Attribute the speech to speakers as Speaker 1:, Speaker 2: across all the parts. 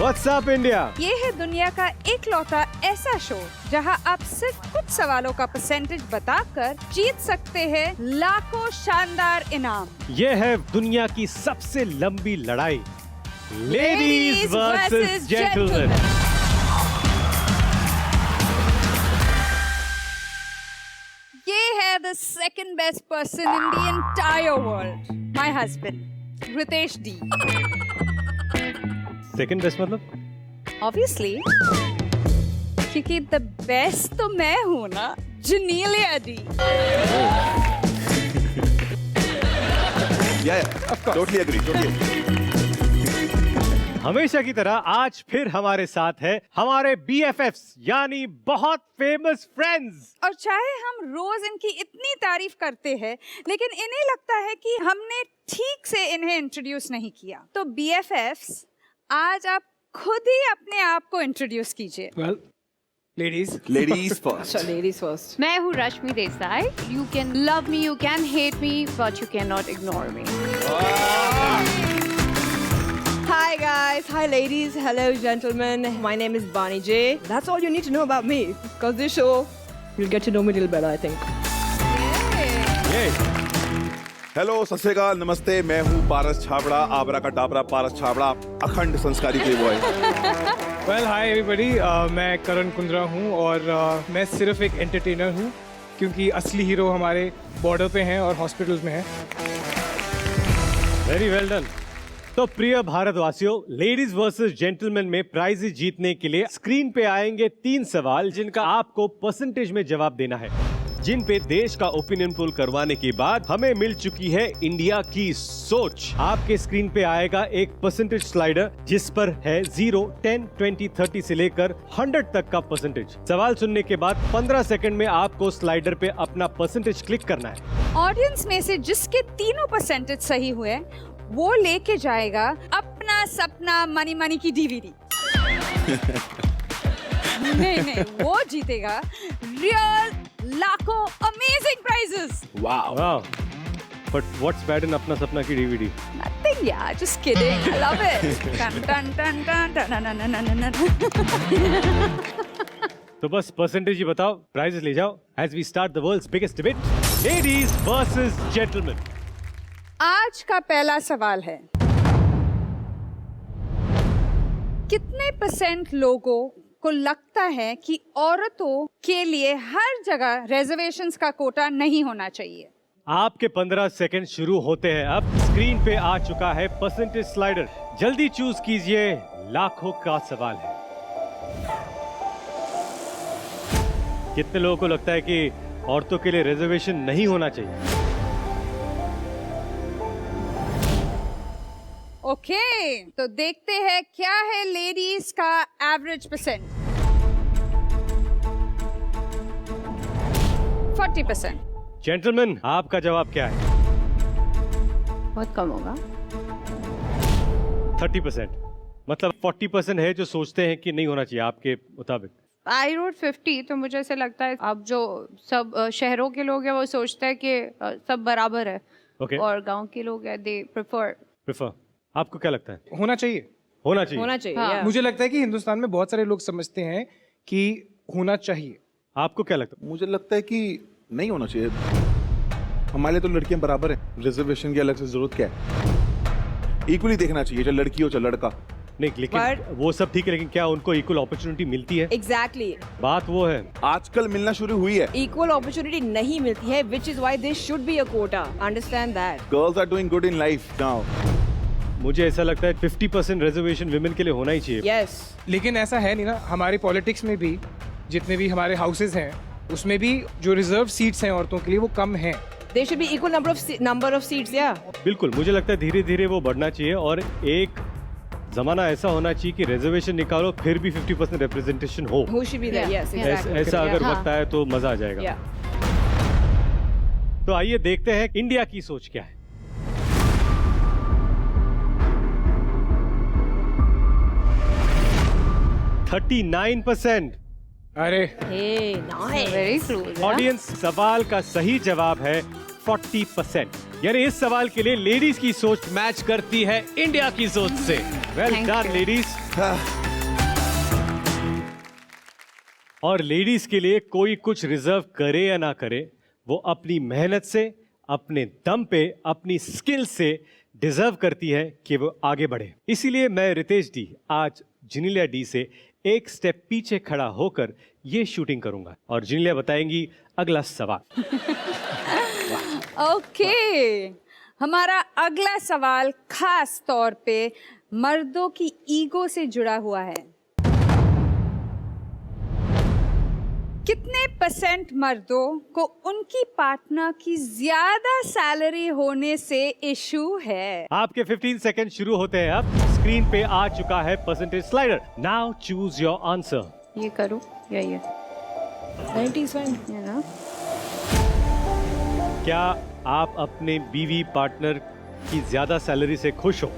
Speaker 1: What's up India.
Speaker 2: ये है दुनिया का एकलौता ऐसा शो जहां आप सिर्फ कुछ सवालों का परसेंटेज बताकर जीत सकते हैं लाखों शानदार इनाम।
Speaker 1: ये है दुनिया की सबसे लंबी लड़ाई, लेडीज वर्सेस जेंटलमैन।
Speaker 2: ये है the second best person in the entire world, my husband Ritesh D.
Speaker 1: Second best मतलब?
Speaker 2: ऑब्वियसली, क्योंकि द बेस्ट तो मैं हूँ ना, जनीलिया डी।
Speaker 3: Totally agree.
Speaker 1: हमेशा की तरह आज फिर हमारे साथ है हमारे BFFs यानी बहुत फेमस फ्रेंड्स।
Speaker 2: और चाहे हम रोज इनकी इतनी तारीफ करते हैं, लेकिन इन्हें लगता है कि हमने ठीक से इन्हें इंट्रोड्यूस नहीं किया। तो BFFs, आज आप खुद ही अपने आप को इंट्रोड्यूस कीजिए।
Speaker 4: Well, ladies first.
Speaker 5: So ladies first.
Speaker 6: मैं हूँ Rashmi Desai. You can love me, you can hate me, but you cannot ignore me.
Speaker 5: Hi guys, hi ladies, hello gentlemen. My name is Bani J. That's all you need to know about me. Because this show, you'll get to know me a little better, I think.
Speaker 3: Hello, सत श्री अकाल, नमस्ते। मैं हूँ पारस छाबड़ा, आबरा का टाबरा पारस छाबड़ा, अखंड संस्कारी play boy.
Speaker 4: Well, hi everybody. मैं करण कुंद्रा हूँ और मैं सिर्फ एक एंटरटेनर हूँ क्योंकि असली हीरो हमारे बॉर्डर पे हैं और हॉस्पिटल्स में हैं।
Speaker 1: Very well done. तो प्रिय भारतवासियों, लेडीज वर्सेस जेंटलमैन में प्राइज जीतने के लिए स्क्रीन पे आएंगे 3 सवाल जिनका आपको परसेंटेज में जवाब देना है, जिन पे देश का ओपिनियन पोल करवाने के बाद हमें मिल चुकी है इंडिया की सोच। आपके स्क्रीन पे आएगा एक परसेंटेज स्लाइडर जिस पर है 0, 10, 20, 30 से लेकर 100 तक का परसेंटेज। सवाल सुनने के बाद 15 सेकंड में आपको स्लाइडर पे अपना परसेंटेज क्लिक करना है।
Speaker 2: ऑडियंस में से जिसके तीनों परसेंटेज सही हुए, वो लेके जाएगा अपना सपना मनी मनी की DVD। नहीं, वो जीतेगा रियल लाखों amazing prizes.
Speaker 1: Wow, but what's bad in अपना सपना की DVD?
Speaker 2: Nothing, yeah, just kidding. I love it. Dun, dun, dun, dun, dun, dun, dun, dun, dun.
Speaker 1: तो बस परसेंटेज ही बताओ, प्राइजेस ले जाओ। As we start the world's biggest debate, ladies versus gentlemen.
Speaker 2: आज का पहला सवाल है, कितने % लोगों को लगता है कि औरतों के लिए हर जगह रिजर्वेशंस का कोटा नहीं होना चाहिए?
Speaker 1: आपके 15 सेकंड शुरू होते हैं। अब स्क्रीन पे आ चुका है परसेंटेज स्लाइडर, जल्दी चूज कीजिए। लाखों का सवाल है, कितने लोगों को लगता है कि औरतों के लिए रिजर्वेशन नहीं होना चाहिए?
Speaker 2: ओके, तो देखते हैं क्या है लेडीज का एवरेज %। 40%।
Speaker 1: जेंटलमैन, आपका जवाब क्या है?
Speaker 6: बहुत कम होगा।
Speaker 1: 30%, मतलब 40% है जो सोचते हैं कि नहीं होना चाहिए आपके मुताबिक।
Speaker 6: I wrote 50, तो मुझे ऐसे लगता है अब जो सब शहरों के लोग हैं वो सोचते हैं कि सब बराबर है।
Speaker 1: Okay.
Speaker 6: और गांव के लोग हैं they prefer।
Speaker 1: आपको क्या लगता है?
Speaker 4: होना चाहिए।
Speaker 5: होना चाहिए।
Speaker 6: हाँ।
Speaker 5: Yeah.
Speaker 4: मुझे लगता है कि हिंदुस्तान में बहुत सारे लोग समझते हैं कि होना चाहिए।
Speaker 1: आपको क्या लगता है?
Speaker 3: मुझे लगता है कि नहीं होना चाहिए। हमारे लिए तो लड़कियां बराबर हैं, रिजर्वेशन की अलग से जरूरत क्या है? इक्वली देखना चाहिए, चाहे लड़की हो चाहे लड़का।
Speaker 1: नहीं, लेकिन वो सब ठीक है, लेकिन क्या उनको इक्वल अपॉर्चुनिटी मिलती है?
Speaker 5: Exactly.
Speaker 1: बात वो है।
Speaker 3: आजकल मिलना शुरू हुई है।
Speaker 5: Equal opportunity नहीं मिलती है, which is why there should be a quota. Understand that.
Speaker 3: Girls are doing good in life now.
Speaker 1: मुझे ऐसा लगता है 50% रिजर्वेशन विमेन के लिए होना ही चाहिए।
Speaker 5: Yes.
Speaker 4: लेकिन ऐसा है नहीं ना, हमारी पॉलिटिक्स में भी जितने भी हमारे हाउसेज हैं उसमें भी जो रिजर्व सीट्स हैं औरतों के लिए वो कम हैं।
Speaker 5: There should be equal number of seats, yeah.
Speaker 1: बिल्कुल, मुझे लगता है धीरे धीरे वो बढ़ना चाहिए और एक जमाना ऐसा होना चाहिए कि रिजर्वेशन निकालो फिर भी 50% रिप्रेजेंटेशन हो।
Speaker 5: Who should be there?
Speaker 6: Yeah.
Speaker 5: Yes, exactly.
Speaker 1: ऐसा अगर
Speaker 6: हाँ।
Speaker 1: वक्त आए तो मजा आ जाएगा।
Speaker 5: Yeah.
Speaker 1: तो आइए देखते हैं इंडिया की सोच क्या है। अरे
Speaker 5: Hey, nice.
Speaker 6: Very close।
Speaker 1: Audience, सवाल का सही जवाब है 40%। यानी इस सवाल के लिए लेडीज की सोच मैच करती है इंडिया की सोच से। Well
Speaker 6: Thank
Speaker 1: done
Speaker 6: you.
Speaker 1: Ladies. और लेडीज के लिए कोई कुछ रिजर्व करे या ना करे, वो अपनी मेहनत से, अपने दम पे, अपनी स्किल से डिजर्व करती है कि वो आगे बढ़े। इसीलिए मैं रितेश डी आज जिनिलिया डी से एक स्टेप पीछे खड़ा होकर ये शूटिंग करूंगा और जिनिलिया बताएंगी अगला सवाल।
Speaker 2: ओके, हमारा अगला सवाल खास तौर पे मर्दों की ईगो से जुड़ा हुआ है। कितने % मर्दों को उनकी पार्टनर की ज्यादा सैलरी होने से इशू है?
Speaker 1: आपके 15 सेकंड शुरू होते हैं अब। स्क्रीन पे आ चुका है percentage slider. Now choose your answer.
Speaker 6: ये करूँ या ये?
Speaker 5: 90 is fine.
Speaker 6: है ना?
Speaker 1: क्या आप अपने बीवी पार्टनर की ज्यादा सैलरी से खुश हो?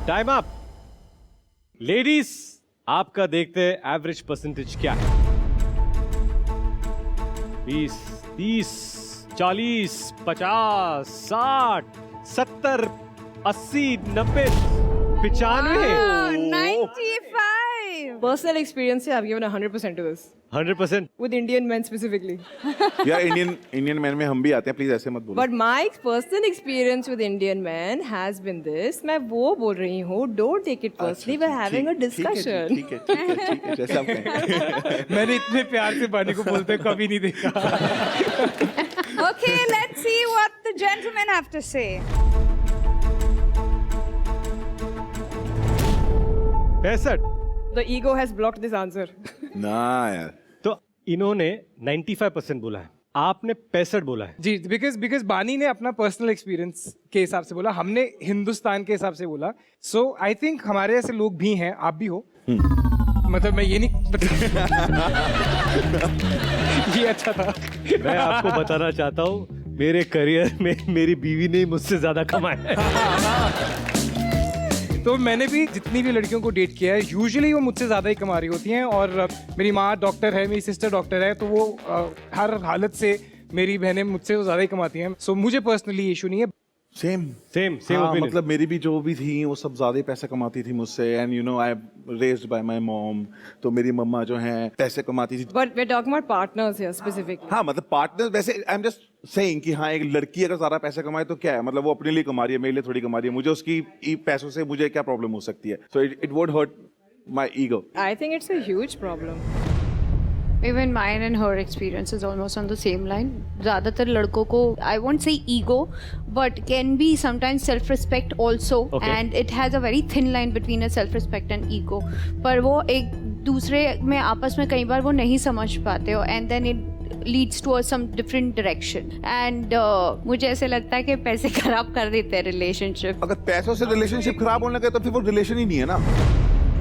Speaker 1: Time up. लेडीज, आपका देखते हैं एवरेज परसेंटेज क्या है। 20, 30, 40, 50, 60, 70, 80, 90, 95,
Speaker 2: 95।
Speaker 5: Personal experience, I've given 100% to this.
Speaker 1: 100%।
Speaker 5: With Indian men specifically.
Speaker 3: यार इंडियन मैन में हम भी आते हैं, प्लीज ऐसे मत बोलो।
Speaker 5: But my personal experience with Indian men has been this. मैं वो बोल रही हूँ, don't take it personally. We're having a discussion.
Speaker 3: ठीक है, जैसा आप कहें।
Speaker 4: मैंने इतने प्यार से बानी को बोलते हुए कभी नहीं देखा।
Speaker 2: Okay, let's see what the gentlemen have to say.
Speaker 1: 65।
Speaker 5: The ego has blocked this answer.
Speaker 3: ना यार,
Speaker 1: तो इन्होंने 95% बोला है, आपने 65 बोला है।
Speaker 4: जी, बिकॉज बानी ने अपना पर्सनल एक्सपीरियंस के हिसाब से बोला, हमने हिंदुस्तान के हिसाब से बोला। सो आई थिंक हमारे ऐसे लोग भी हैं, आप भी हो। मतलब मैं ये नहीं ये अच्छा था।
Speaker 1: मैं आपको बताना चाहता हूँ, मेरे करियर में मेरी बीवी ने मुझसे ज्यादा कमाया है।
Speaker 4: तो मैंने भी जितनी भी लड़कियों को डेट किया है, यूजुअली वो मुझसे ज़्यादा ही कमा रही होती हैं। और मेरी माँ डॉक्टर है, मेरी सिस्टर डॉक्टर है, तो वो हर हालत से मेरी बहनें मुझसे तो ज़्यादा ही कमाती हैं। सो मुझे पर्सनली इशू नहीं है।
Speaker 3: Same
Speaker 1: opinion.
Speaker 3: मतलब मेरी भी जो भी थी वो सब ज्यादा ही पैसा कमाती थी मुझसे। And you know I raised bye my mom, तो मेरी मम्मा जो है पैसे कमाती थी।
Speaker 5: But we're talking about partners here specifically.
Speaker 3: हाँ, मतलब पार्टनर, वैसे आई एम जस्ट सेइंग कि हाँ, एक लड़की अगर ज्यादा पैसे कमाए तो क्या है, मतलब वो अपने लिए कमा रही है, मेरे लिए थोड़ी कमा रही है, मुझे उसकी पैसों से मुझे क्या प्रॉब्लम हो सकती है? So it would hurt my ego.
Speaker 5: I think it's a huge problem.
Speaker 6: Even mine and her experience is almost on the same line. ज़्यादातर लड़कों को I won't say ego, but can be sometimes self-respect also.
Speaker 1: Okay.
Speaker 6: And it has a very thin line between a self-respect and ego. पर वो एक दूसरे में आपस में कई बार वो नहीं समझ पाते हो, and then it leads to some different direction. And मुझे ऐसे लगता है कि पैसे खराब कर देते हैं relationship.
Speaker 3: अगर पैसों से रिलेशनशिप खराब होने लगे तो फिर वो रिलेशन ही नहीं है ना।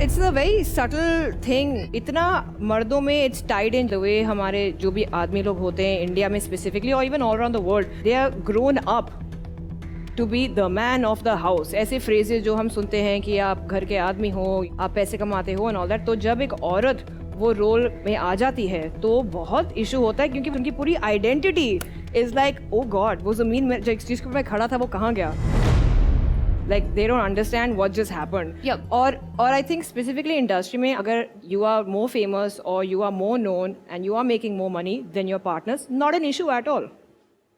Speaker 5: It's a very subtle thing. इतना मर्दों में it's tied in the way हमारे जो भी आदमी लोग होते हैं इंडिया में specifically or even all around the world, they are grown up to be the man of the house. ऐसे phrases जो हम सुनते हैं कि आप घर के आदमी हो, आप पैसे कमाते हो and all that. तो जब एक औरत वो रोल में आ जाती है तो बहुत इशू होता है, क्योंकि उनकी पूरी identity is like oh God, वो जमीन में जो जिस पे मैं खड़ा था वो कहाँ गया? Like they don't understand what just happened.
Speaker 6: Yep.
Speaker 5: और I think specifically industry में अगर you are more famous or you are more known and you are making more money than your partners, not an issue at all.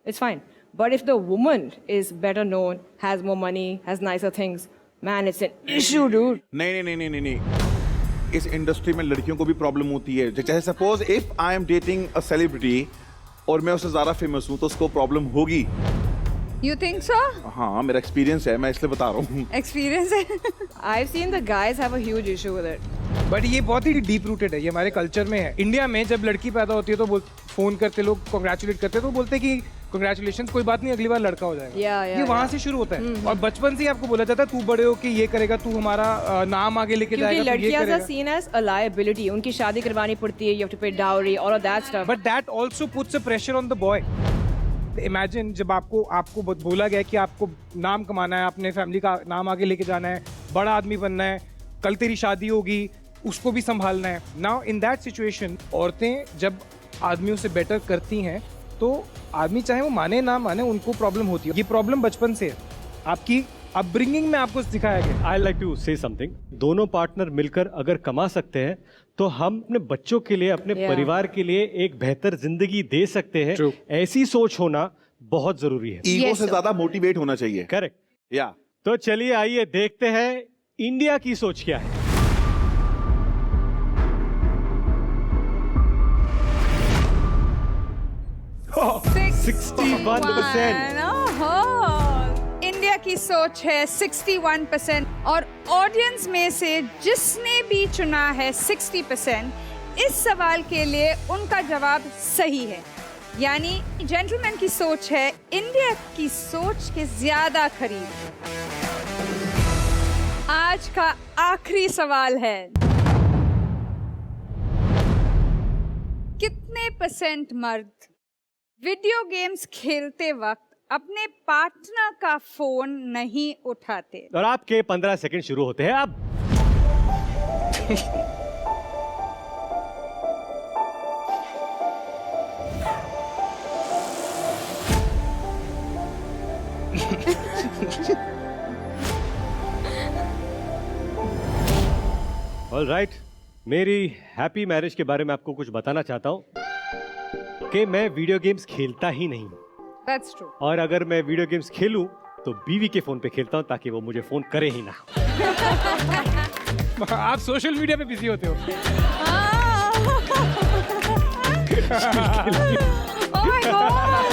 Speaker 5: It's fine. But if the woman is better known, has more money, has nicer things, man, it's an issue, dude.
Speaker 3: नहीं, इस industry में लड़कियों को भी problem होती है। जैसे suppose if I am dating a celebrity और मैं उससे ज्यादा फेमस हूँ तो उसको प्रॉब्लम होगी।
Speaker 2: You think so?
Speaker 3: हाँ, मेरा एक्सपीरियंस है, मैं इसलिए बता रहा हूँ।
Speaker 2: Experience है?
Speaker 5: I've seen the guys have a huge issue with it.
Speaker 4: But ये बहुत ही डीप रूटेड है, ये हमारे कल्चर में है। इंडिया में जब लड़की पैदा होती है तो फोन करते लोग, कॉन्ग्रेचुलेट करते हैं, तो बोलते हैं कि कॉन्ग्रेचुलेशन, कोई बात नहीं, अगली बार लड़का हो जाएगा। ये वहाँ से शुरू होता है। और बचपन से ही आपको बोला जाता है तू बड़े हो कि ये करेगा, तू हमारा नाम आगे लेके जाएगा,
Speaker 5: क्योंकि
Speaker 4: तू ये
Speaker 5: लड़कियां
Speaker 4: करेगा।
Speaker 5: are seen as a liability. उनकी शादी करवानी पड़ती है, you have to pay dowry, all of that stuff.
Speaker 4: But that also puts a pressure on the boy. Imagine जब आपको बोला गया कि आपको नाम कमाना है, अपने फैमिली का नाम आगे लेके जाना है, बड़ा आदमी बनना है, कल तेरी शादी होगी, उसको भी संभालना है। नाउ इन दैट सिचुएशन औरतें जब आदमियों से बेटर करती हैं तो आदमी चाहे वो माने ना माने उनको प्रॉब्लम होती है। ये प्रॉब्लम बचपन से है। आपकी अपब्रिंगिंग में आपको सिखाया गया?
Speaker 1: I like to say something. दोनों पार्टनर मिलकर अगर कमा सकते हैं तो हम अपने बच्चों के लिए, अपने परिवार के लिए एक बेहतर जिंदगी दे सकते हैं.
Speaker 4: True.
Speaker 1: ऐसी सोच होना बहुत जरूरी है.
Speaker 3: ईगो
Speaker 6: Yes,
Speaker 3: से
Speaker 6: sir.
Speaker 3: ज्यादा मोटिवेट होना चाहिए.
Speaker 1: करेक्ट.
Speaker 3: या
Speaker 1: तो चलिए आइए देखते हैं इंडिया की सोच क्या है.
Speaker 3: Oh,
Speaker 1: 61%.
Speaker 2: ओहो, इंडिया की सोच है 61% और ऑडियंस में से जिसने भी चुना है 60%, इस सवाल के लिए उनका जवाब सही है. यानी जेंटलमैन की सोच है इंडिया की सोच के ज्यादा करीब. आज का आखिरी सवाल है, कितने % मर्द वीडियो गेम्स खेलते वक्त अपने पार्टनर का फोन नहीं उठाते?
Speaker 1: और आपके 15 सेकंड शुरू होते हैं अब. ऑलराइट, मेरी हैप्पी मैरिज के बारे में आपको कुछ बताना चाहता हूं कि मैं वीडियो गेम्स खेलता ही नहीं.
Speaker 2: That's true.
Speaker 1: और अगर मैं वीडियो गेम्स खेलूं तो बीवी के फोन पे खेलता हूं ताकि वो मुझे फोन करे ही ना.
Speaker 4: आप सोशल मीडिया पे बिजी होते हो.
Speaker 2: Oh my God!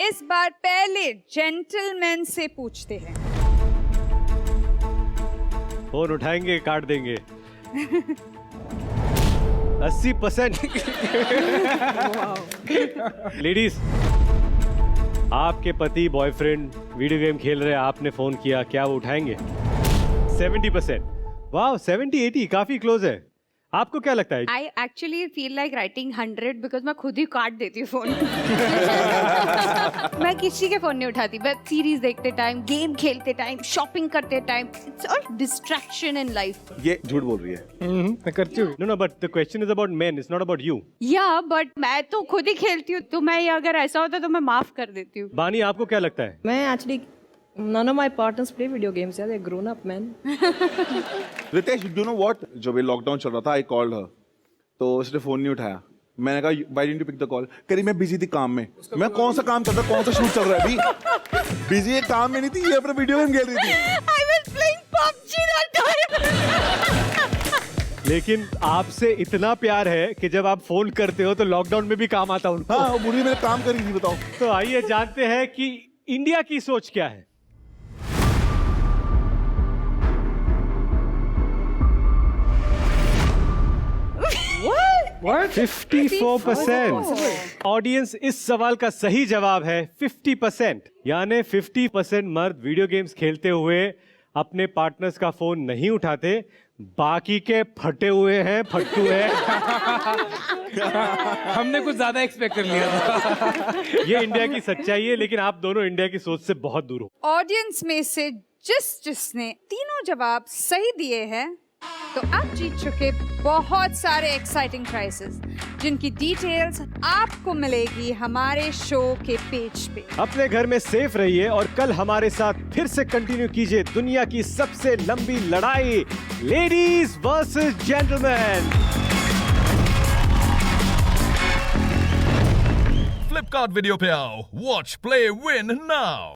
Speaker 2: इस बार पहले जेंटलमैन से पूछते हैं.
Speaker 1: फोन उठाएंगे, काट देंगे. 80%. लेडीज, आपके पति बॉयफ्रेंड वीडियो गेम खेल रहे हैं, आपने फोन किया, क्या वो उठाएंगे? 70%. वाह, 70-80 काफी क्लोज है. आपको क्या लगता है?
Speaker 6: I actually feel like writing 100 because मैं खुद ही काट देती हूँ फोन. मैं किसी के फोन नहीं उठाती. वेब सीरीज देखते टाइम, गेम खेलते टाइम, शॉपिंग करते time. It's all distraction in life.
Speaker 3: ये झूठ बोल रही है.
Speaker 4: मैं करती हूँ.
Speaker 1: No, but the question is about men. It's not about you.
Speaker 6: या बट मैं तो खुद ही खेलती हूँ, तो मैं अगर ऐसा होता तो मैं माफ कर देती हूँ.
Speaker 1: बानी, आपको क्या लगता है?
Speaker 5: मैं actually none of my partners play video games. Yeah, they're grown up men.
Speaker 3: Ritesh, you know what? जब ये लॉकडाउन चल रहा था, I called her. तो उसने फोन नहीं उठाया. मैंने कहा, why didn't you pick the call? कह रही मैं बिजी थी काम में. मैं कौन सा काम करता, कौन सा शूट चल रहा है अभी? बिजी एक काम में नहीं थी, ये अपना वीडियो गेम खेल रही थी.
Speaker 6: I was playing PUBG that time.
Speaker 1: लेकिन आपसे इतना प्यार है कि जब आप फोन करते हो तो लॉकडाउन में भी काम आता उनको.
Speaker 3: हाँ, बुढ़ी मेरे काम कर रही थी, बताओ.
Speaker 1: तो आइए जानते हैं कि इंडिया की सोच क्या है.
Speaker 4: What?
Speaker 1: 54%. ऑडियंस, इस सवाल का सही जवाब है 50%. यानी 50% मर्द वीडियो गेम्स खेलते हुए अपने पार्टनर्स का फोन नहीं उठाते, बाकी के फटे हुए हैं, फट्टू है.
Speaker 4: हमने कुछ ज्यादा एक्सपेक्ट कर लिया था.
Speaker 1: ये इंडिया की सच्चाई है, लेकिन आप दोनों इंडिया की सोच से बहुत दूर हो.
Speaker 2: ऑडियंस में से जिसने तीनों जवाब सही दिए हैं, तो आप जीत चुके बहुत सारे एक्साइटिंग प्राइजेस, जिनकी डिटेल्स आपको मिलेगी हमारे शो के पेज पे.
Speaker 1: अपने घर में सेफ रहिए और कल हमारे साथ फिर से कंटिन्यू कीजिए दुनिया की सबसे लंबी लड़ाई, ladies versus gentleman.
Speaker 7: Flipkart Video पे आओ, वॉच प्ले विन नाउ.